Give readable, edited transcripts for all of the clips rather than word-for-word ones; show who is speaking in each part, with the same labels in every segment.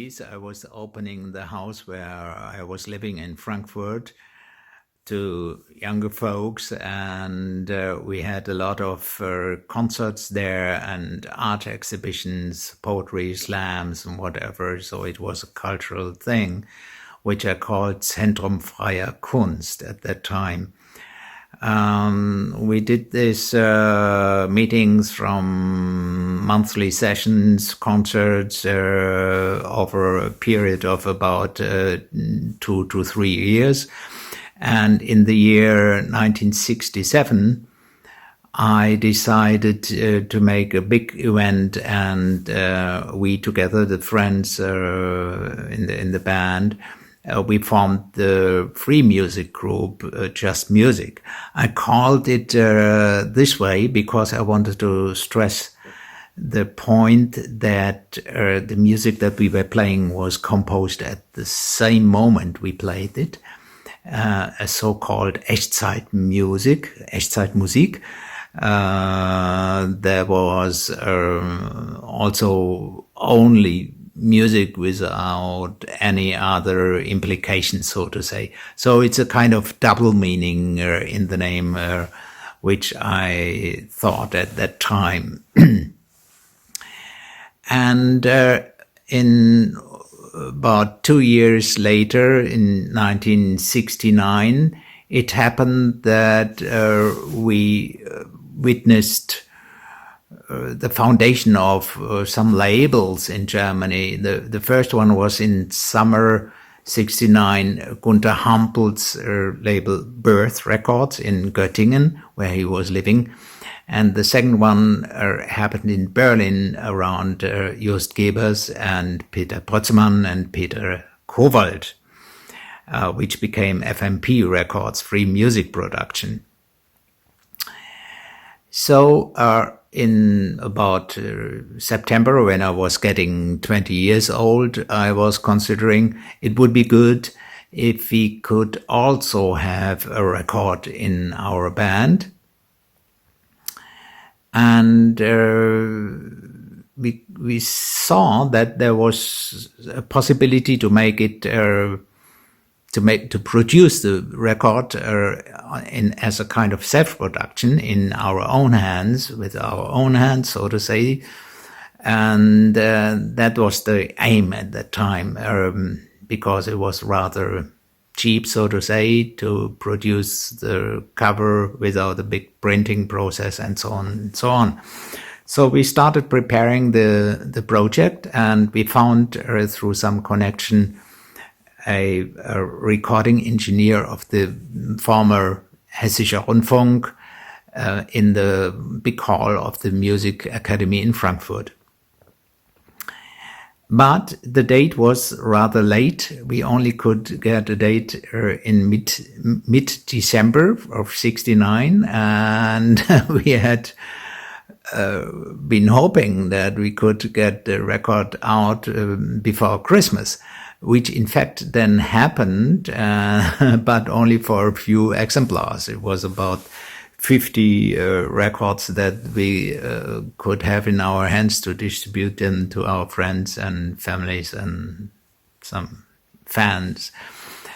Speaker 1: 1960s, I was opening the house where I was living in Frankfurt to younger folks, and we had a lot of concerts there and art exhibitions, poetry slams and whatever. So it was a cultural thing, which I called Zentrum Freier Kunst at that time. We did these meetings from monthly sessions, concerts over a period of about 2 to 3 years. And in the year 1967, I decided to make a big event, and we together, the friends in the band, we formed the free music group, Just Music. I called it this way because I wanted to stress the point that the music that we were playing was composed at the same moment we played it, a so-called Echtzeitmusik. There was also only music without any other implication, so to say. So it's a kind of double meaning in the name, which I thought at that time. And in about 2 years later, in 1969, it happened that we witnessed the foundation of some labels in Germany. The first one was in summer 69, Gunther Hampel's label Birth Records in Göttingen, where he was living. And the second one happened in Berlin around Just Gebers and Peter Brötzmann and Peter Kowald, which became FMP Records, Free Music Production. So in about September, when I was getting 20 years old, I was considering it would be good if we could also have a record in our band. And we saw that there was a possibility to make it to produce the record as a kind of self-production in our own hands, with our own hands, so to say. And that was the aim at that time, because it was rather cheap, so to say, to produce the cover without a big printing process and so on and so on. So we started preparing the project, and we found through some connection a recording engineer of the former Hessischer Rundfunk in the big hall of the Music Academy in Frankfurt. But the date was rather late. We only could get a date in mid-December of 69, and we had been hoping that we could get the record out before Christmas, which in fact then happened, but only for a few exemplars. It was about 50 records that we could have in our hands to distribute them to our friends and families and some fans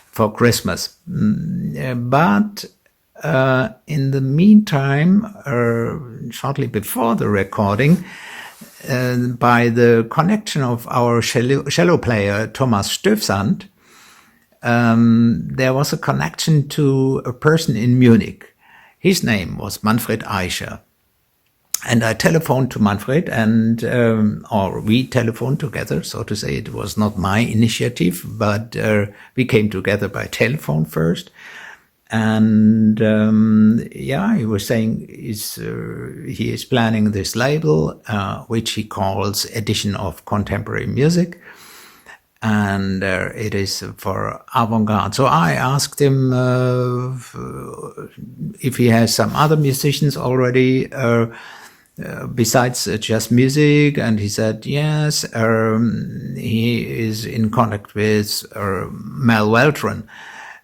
Speaker 1: for Christmas. But in the meantime, shortly before the recording, by the connection of our cello player Thomas Stöfsand, there was a connection to a person in Munich. His name was Manfred Eicher. And I telephoned to Manfred, and or we telephoned together, so to say. It was not my initiative, but we came together by telephone first. And he was saying he is planning this label, which he calls Edition of Contemporary Music. And it is for avant-garde. So I asked him if he has some other musicians already besides Just Music, and he said yes. He is in contact with Mel Weltran.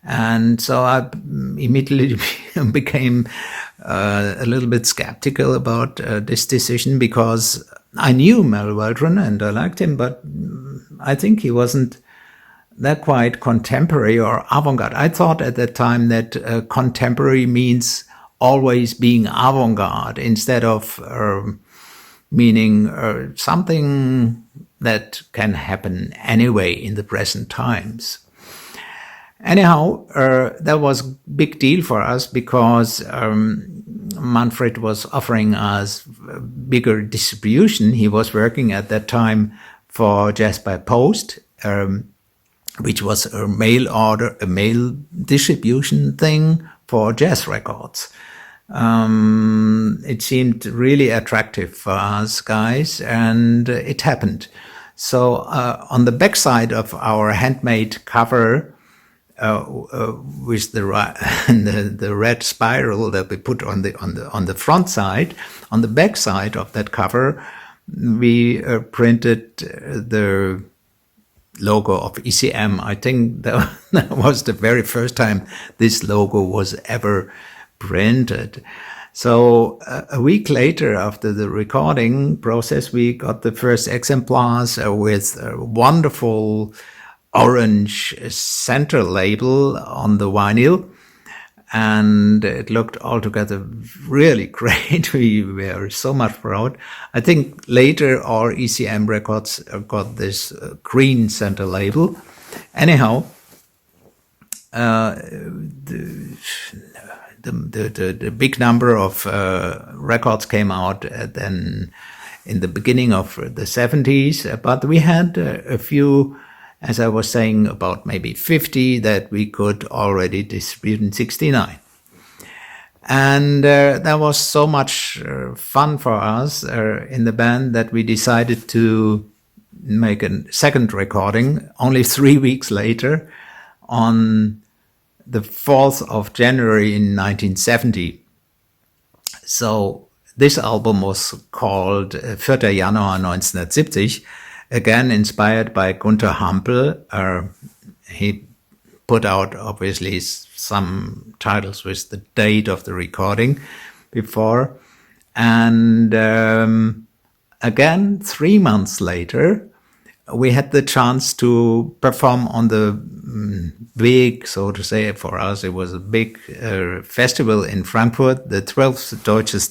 Speaker 1: And so I immediately became a little bit skeptical about this decision, because I knew Mel Weltran and I liked him, but I think he wasn't that quite contemporary or avant-garde. I thought at that time that contemporary means always being avant-garde instead of meaning something that can happen anyway in the present times. Anyhow, that was a big deal for us because Manfred was offering us bigger distribution. He was working at that time for Jazz by Post, which was a mail distribution thing for jazz records. It seemed really attractive for us guys, and it happened. So on the back side of our handmade cover, with the red spiral that we put on the front side, on the back side of that cover, we printed the logo of ECM. I think that was the very first time this logo was ever printed. So a week later, after the recording process, we got the first exemplars with a wonderful orange center label on the vinyl, and it looked altogether really great. We were so much proud. I think later our ECM records got this green center label. Anyhow, the big number of records came out then in the beginning of the 70s, but we had a few, as I was saying, about maybe 50 that we could already distribute in 69. And that was so much fun for us in the band that we decided to make a second recording only 3 weeks later, on the 4th of January in 1970. So this album was called 4. Januar 1970, again inspired by Gunther Hampel. He put out obviously some titles with the date of the recording before. And again, 3 months later, we had the chance to perform on the big, so to say, for us, it was a big festival in Frankfurt, the 12th Deutsches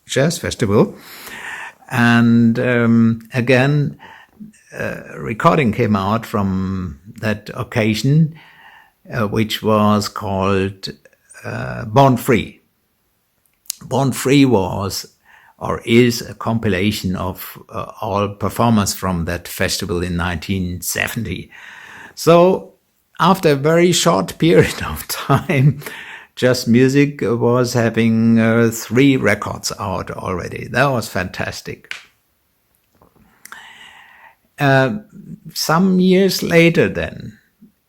Speaker 1: Jazz Festival. And again, recording came out from that occasion, which was called Born Free. Born Free was or is a compilation of all performers from that festival in 1970. So after a very short period of time, Just Music was having 3 records out already. That was fantastic. Some years later then,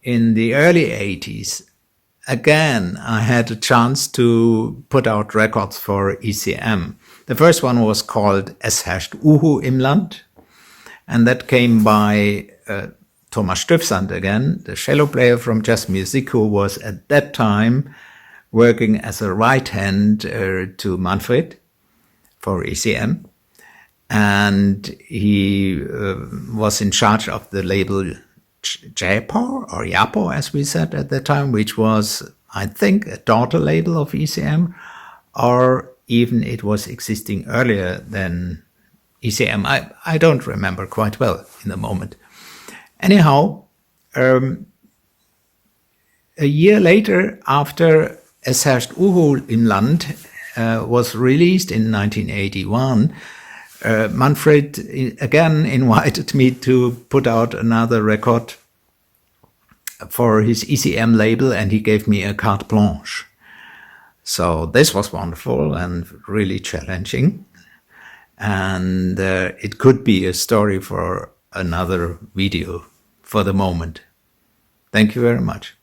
Speaker 1: in the early 80s, again, I had a chance to put out records for ECM. The first one was called Es herrscht Uhu im Land, and that came by Thomas Stöpsand again, the cello player from Just Music, who was at that time working as a right hand to Manfred for ECM. And he was in charge of the label Japo, or Japo as we said at the time, which was, I think, a daughter label of ECM, or even it was existing earlier than ECM. I don't remember quite well in the moment. Anyhow, a year later, after Es herrscht Uhu im Land was released in 1981, Manfred again invited me to put out another record for his ECM label, and he gave me a carte blanche. So this was wonderful and really challenging, and it could be a story for another video for the moment. Thank you very much.